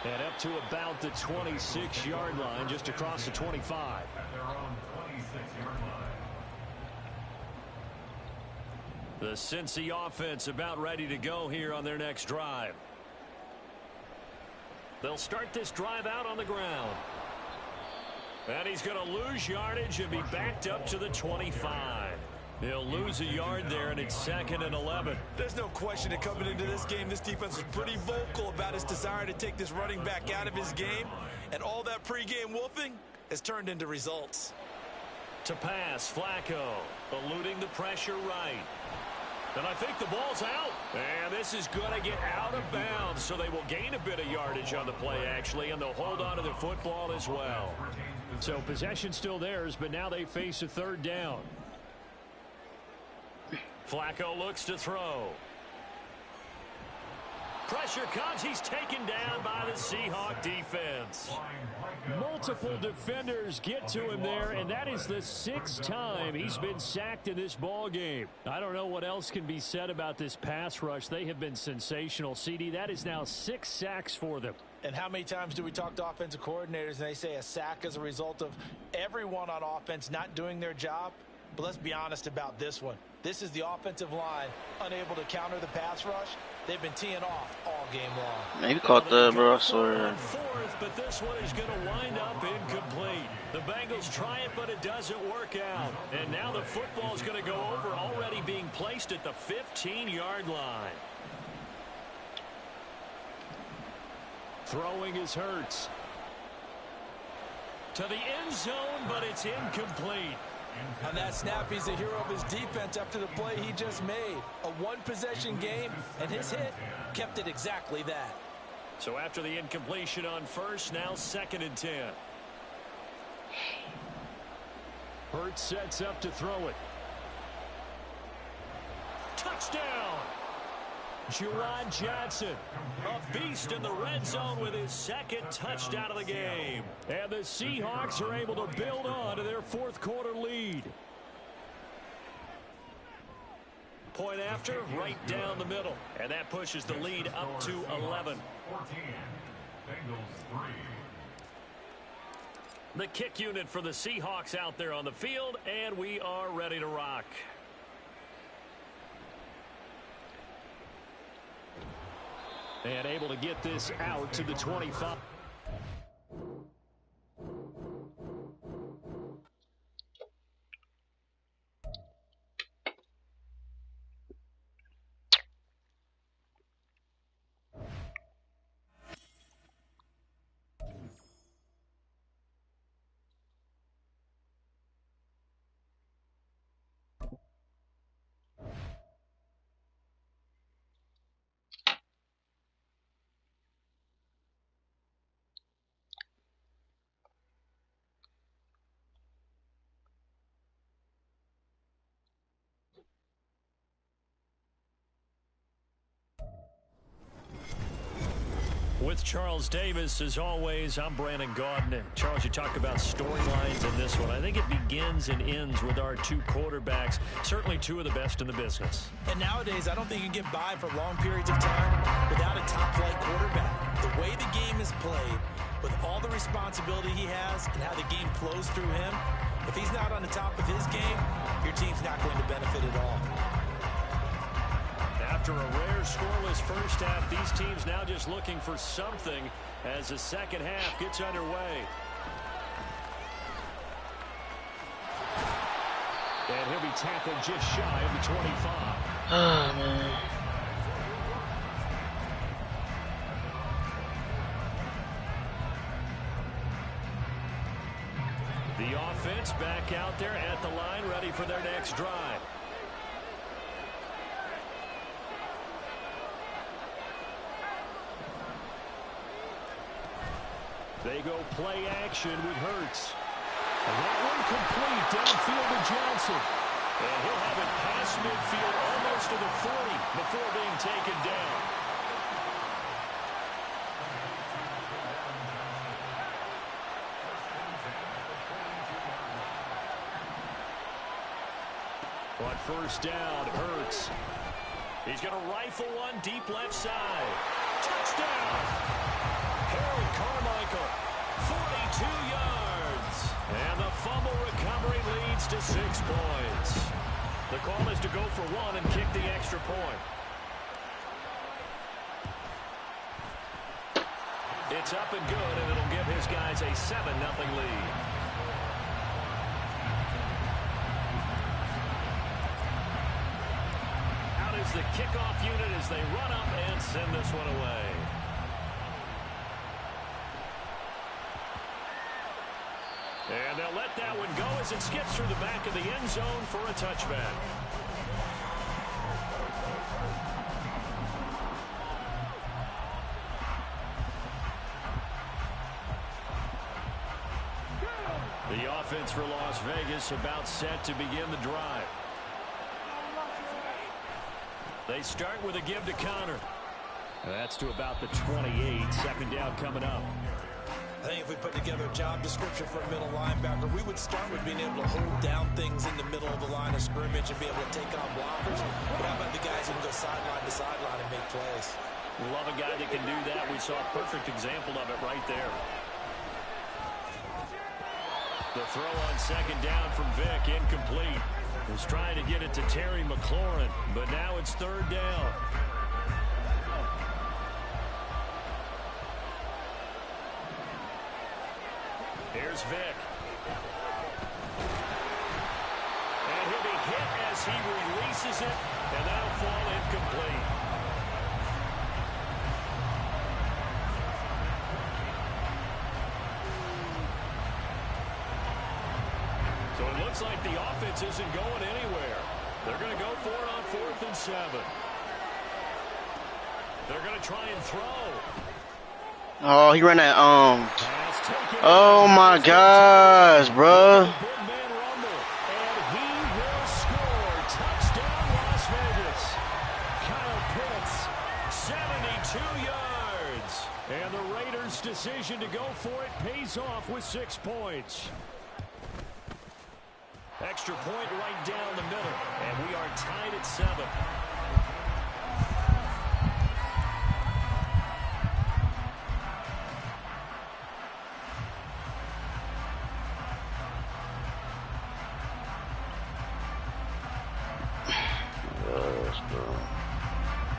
[SPEAKER 3] And up to about the 26-yard line, just across the 25.
[SPEAKER 1] The Cincy offense about ready to go here on their next drive. They'll start this drive out on the ground. And he's going to lose yardage and be backed up to the 25. He'll lose a yard there, and it's 2nd and 11.
[SPEAKER 2] There's no question that coming into this game, this defense was pretty vocal about his desire to take this running back out of his game. And all that pregame wolfing has turned into results.
[SPEAKER 1] To pass, Flacco, eluding the pressure right. And I think the ball's out. And this is going to get out of bounds, so they will gain a bit of yardage on the play, actually, and they'll hold on to the football as well.
[SPEAKER 3] So possession still theirs, but now they face a 3rd down.
[SPEAKER 1] Flacco looks to throw. Pressure comes. He's taken down by the Seahawk defense.
[SPEAKER 3] Multiple defenders get to him there, and that is the 6th time he's been sacked in this ball game. I don't know what else can be said about this pass rush. They have been sensational, CD. That is now 6 sacks for them.
[SPEAKER 2] And how many times do we talk to offensive coordinators and they say a sack as a result of everyone on offense not doing their job? But let's be honest about this one. This is the offensive line unable to counter the pass rush. They've been teeing off all game long.
[SPEAKER 4] Maybe caught the bro.
[SPEAKER 1] 4th, but this one is going to wind up incomplete. The Bengals try it, but it doesn't work out. And now the football is going to go over, already being placed at the 15-yard line.
[SPEAKER 3] Throwing is Hurts.
[SPEAKER 1] To the end zone, but it's incomplete.
[SPEAKER 2] On that snap, he's a hero of his defense after the play he just made. A one-possession game, and his hit kept it exactly that.
[SPEAKER 1] So after the incompletion on 1st, now 2nd and 10.
[SPEAKER 3] Hurts sets up to throw it.
[SPEAKER 1] Touchdown! Juwan Johnson, a beast in the red zone with his second touchdown of the game. And the Seahawks are able to build on to their fourth quarter lead. Point after, right down the middle. And that pushes the lead up to 11. The kick unit for the Seahawks out there on the field, and we are ready to rock. And able to get this out to the 25. With Charles Davis, as always, I'm Brandon Gaudin. Charles, you talked about storylines in this one. I think it begins and ends with our two quarterbacks, certainly two of the best in the business.
[SPEAKER 2] And nowadays, I don't think you can get by for long periods of time without a top-flight quarterback. The way the game is played, with all the responsibility he has and how the game flows through him, if he's not on the top of his game, your team's not going to benefit at all.
[SPEAKER 1] After a rare scoreless first half, these teams now just looking for something as the second half gets underway. And he'll be tackled just shy of the 25.
[SPEAKER 4] Oh, man.
[SPEAKER 1] The offense back out there at the line, ready for their next drive. They go play action with Hurts. And that one complete downfield to Johnson. And he'll have it past midfield almost to the 40 before being taken down. On first down, Hurts. He's going to rifle one deep left side. Touchdown! Harold Carmichael, 42 yards. And the fumble recovery leads to 6 points. The call is to go for one and kick the extra point. It's up and good, and it'll give his guys a 7-0 lead. Out is the kickoff unit as they run up and send this one away. And they'll let that one go as it skips through the back of the end zone for a touchback. The offense for Las Vegas about set to begin the drive. They start with a give to Connor. That's to about the 28. Second down coming up.
[SPEAKER 2] I think if we put together a job description for a middle linebacker, we would start with being able to hold down things in the middle of the line of scrimmage and be able to take on blockers. But how about the guys who can go sideline to sideline and make plays?
[SPEAKER 1] Love a guy that can do that. We saw a perfect example of it right there. The throw on second down from Vick, incomplete. Was trying to get it to Terry McLaurin, but now it's third down. Here's Vick. And he'll be hit as he releases it, and that'll fall incomplete. So it looks like the offense isn't going anywhere. They're going to go for it on 4th and 7. They're going to try and throw.
[SPEAKER 4] Oh, he ran that, oh my gosh, bro.
[SPEAKER 1] Big man rumble, and he will score. Touchdown, Las Vegas. Kyle Pitts 72 yards. And the Raiders' decision to go for it pays off with 6 points. Extra point right down the middle. And we are tied at 7.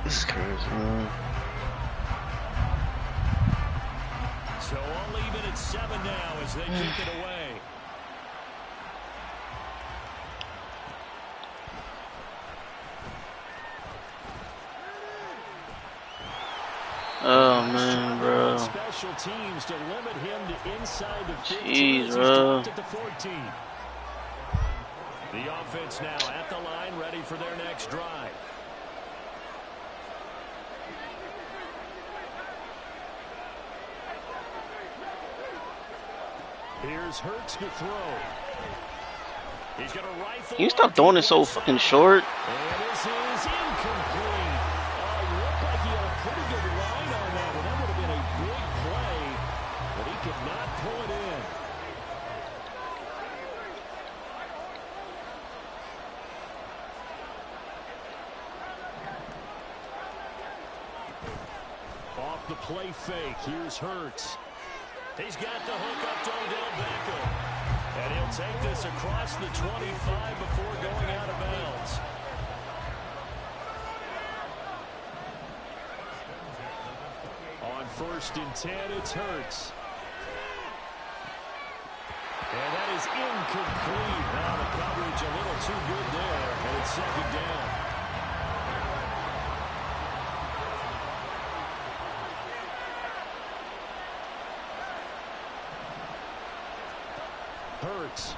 [SPEAKER 4] This is crazy, man.
[SPEAKER 1] So all even at 7 now as they kick it away.
[SPEAKER 4] Oh man, bro.
[SPEAKER 1] Special teams to limit him to inside the 15.
[SPEAKER 4] Jeez, bro.
[SPEAKER 1] At the 14. The offense now at the line, ready for their next drive. Here's Hurts to throw. He's going to rifle.
[SPEAKER 4] Can you stop throwing it so fucking short?
[SPEAKER 1] And this is incomplete. Looked like he had a pretty good line on that one. That would have been a big play, but he could not pull it in. Off the play fake. Here's Hurts. He's got the hook up to Odell Beckham. And he'll take this across the 25 before going out of bounds. On 1st and 10, it's Hurts. And that is incomplete. Now the coverage a little too good there. And it's 2nd down. Hurts.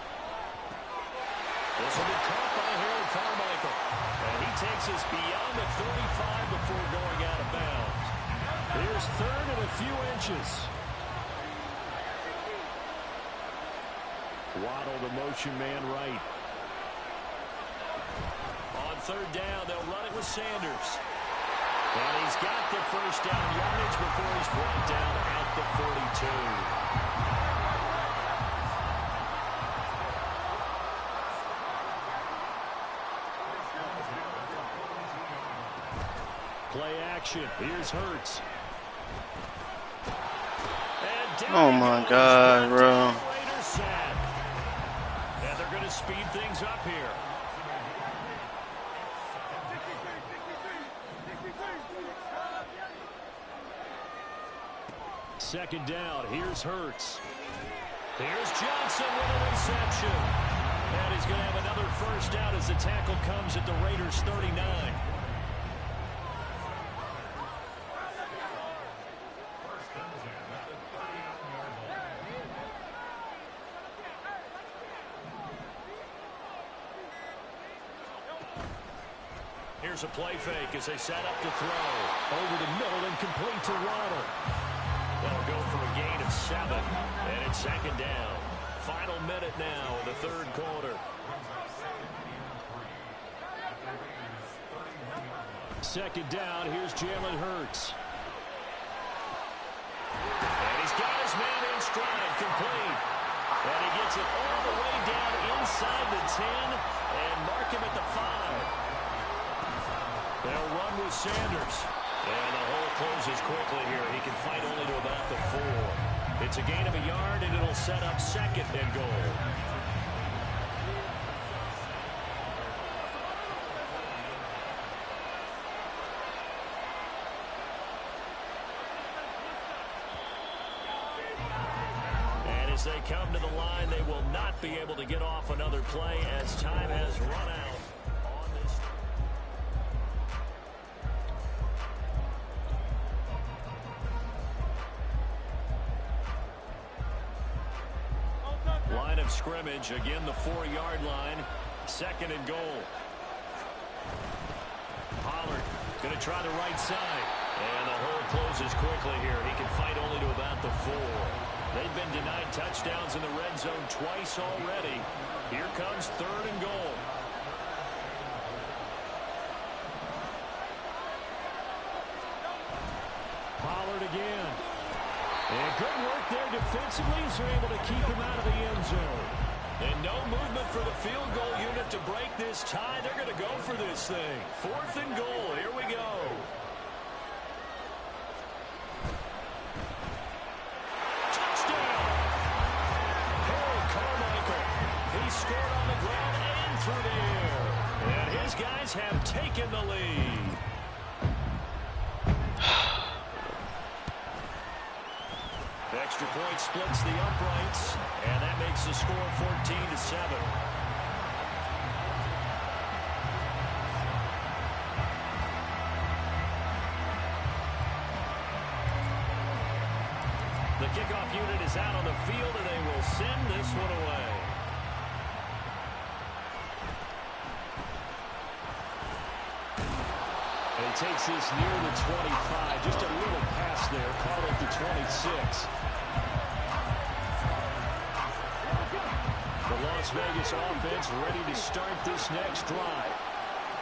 [SPEAKER 1] This will be caught by Harold Carmichael. And he takes us beyond the 35 before going out of bounds. Here's 3rd and a few inches. Waddle the motion man right. On 3rd down, they'll run it with Sanders. And he's got the 1st down yardage before he's brought down at the 42. Play action. Here's Hurts.
[SPEAKER 4] Oh my God, bro.
[SPEAKER 1] And they're going to speed things up here. Second down. Here's Hurts. Here's Johnson with a reception. And he's going to have another 1st down as the tackle comes at the Raiders' 39. Here's a play fake as they set up to throw. Over the middle and complete to Waddle. They'll go for a gain of 7. And it's 2nd down. Final minute now in the 3rd quarter. 2nd down. Here's Jalen Hurts. And he's got his man in stride. Complete. And he gets it all the way down inside the 10 and mark him at the 5. They'll run with Sanders. And the hole closes quickly here. He can fight only to about the 4. It's a gain of a yard, and it'll set up 2nd and goal. And as they come to the line, they will not be able to get off another play as time has run out. Line of scrimmage, again the 4-yard line, 2nd and goal. Pollard going to try the right side. And the hole closes quickly here. He can fight only to about the 4. They've been denied touchdowns in the red zone twice already. Here comes 3rd and goal.
[SPEAKER 3] again. And good work there defensively as they're able to keep him out of the end zone. And no movement for the field goal unit to break this tie. They're going to go for this thing. 4th and goal. Here we go. Touchdown. Harold Carmichael. He scored on the ground and through the air. And his guys have taken the lead. Extra point splits the uprights, and that makes the score 14-7. The kickoff unit is out on the field, and they will send this one away. And he takes this near the 25. Just a little pass there, caught at the 26. The Las Vegas offense ready to start this next drive.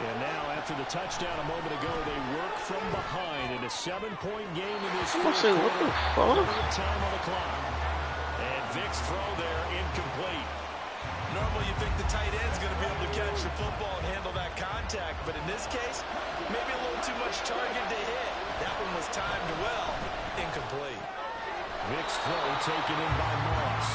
[SPEAKER 3] And now, after the touchdown a moment ago, they work from behind in a 7-point game in this first quarter.
[SPEAKER 4] What the fuck?
[SPEAKER 3] Time on the clock. And Vic's throw there incomplete.
[SPEAKER 2] Normally you think the tight end's going to be able to catch the football and handle that contact, but in this case, maybe a little too much target to hit. That one was timed well. Incomplete.
[SPEAKER 3] Vic's throw taken in by Moss.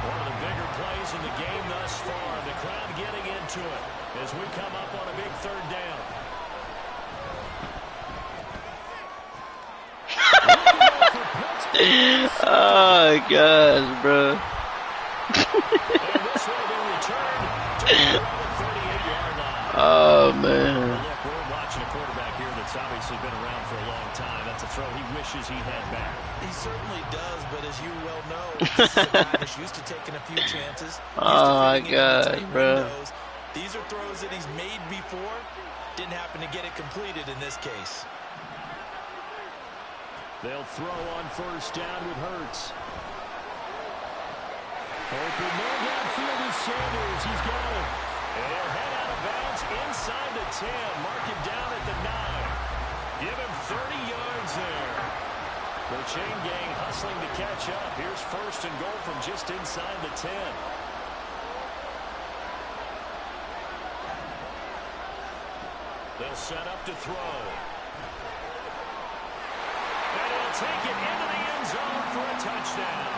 [SPEAKER 3] One of the bigger plays in the game thus far. The crowd getting into it as we come up on a big 3rd down.
[SPEAKER 4] Oh, gosh, bro.
[SPEAKER 3] And this will be returned to the 38-yard line.
[SPEAKER 4] Oh, man.
[SPEAKER 3] Look, we're watching a quarterback here that's obviously been around for a long time. That's a throw he wishes he had back.
[SPEAKER 2] He certainly does, but as you well know, this is a guy that's used to taking a few chances.
[SPEAKER 4] Oh, my God, bro.
[SPEAKER 2] These are throws that he's made before. Didn't happen to get it completed in this case.
[SPEAKER 3] They'll throw on 1st down with Hurts. Open man downfield is Sanders. He's got him. And he'll head out of bounds inside the 10. Mark him down at the 9. Give him 30 yards there. The chain gang hustling to catch up. Here's 1st and goal from just inside the 10. They'll set up to throw. And he'll take it into the end zone for a touchdown.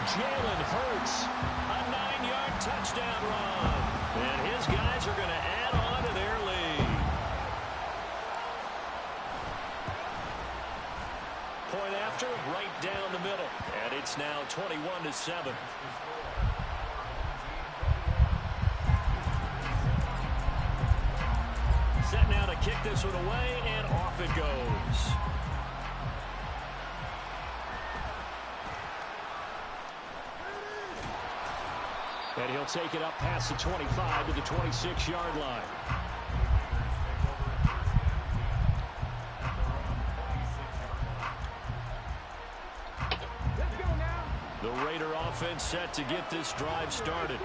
[SPEAKER 3] Jalen Hurts, a 9-yard touchdown run. And his guys are going to add on to their lead. Point after, right down the middle. And it's now 21-7. Set now to kick this one away, and off it goes. And he'll take it up past the 25 to the 26-yard line. The Raider offense set to get this drive started.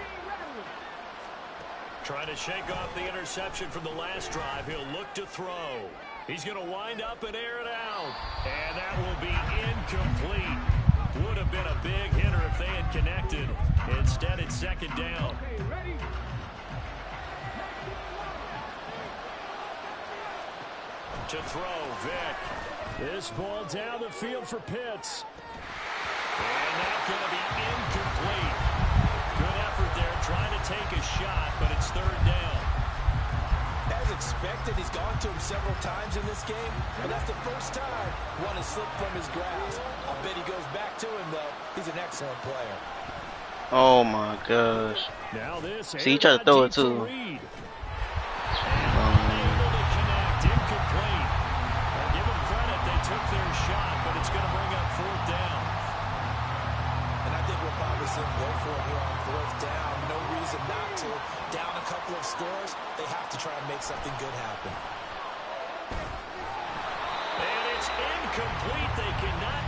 [SPEAKER 3] Trying to shake off the interception from the last drive. He'll look to throw. He's going to wind up and air it out. And that will be incomplete. Would have been a big hitter if they had connected. Instead, it's 2nd down. To throw, Vic. This ball down the field for Pitts. And that's going to be incomplete. Good effort there, trying to take a shot, but it's 3rd down.
[SPEAKER 2] As expected, he's gone to him several times in this game, but that's the first time one has slipped from his grasp. I bet he goes back to him, though. He's an excellent player.
[SPEAKER 4] Oh, my gosh.
[SPEAKER 3] Now this
[SPEAKER 4] See, he tried to throw it, too.
[SPEAKER 3] Unable to connect, incomplete. I'll give them credit, they took their shot, but it's going to bring up 4th down.
[SPEAKER 2] And I think we'll probably see him go for it here on 4th down. No reason not to. Down a couple of scores, they have to try and make something good happen.
[SPEAKER 3] And it's incomplete. They cannot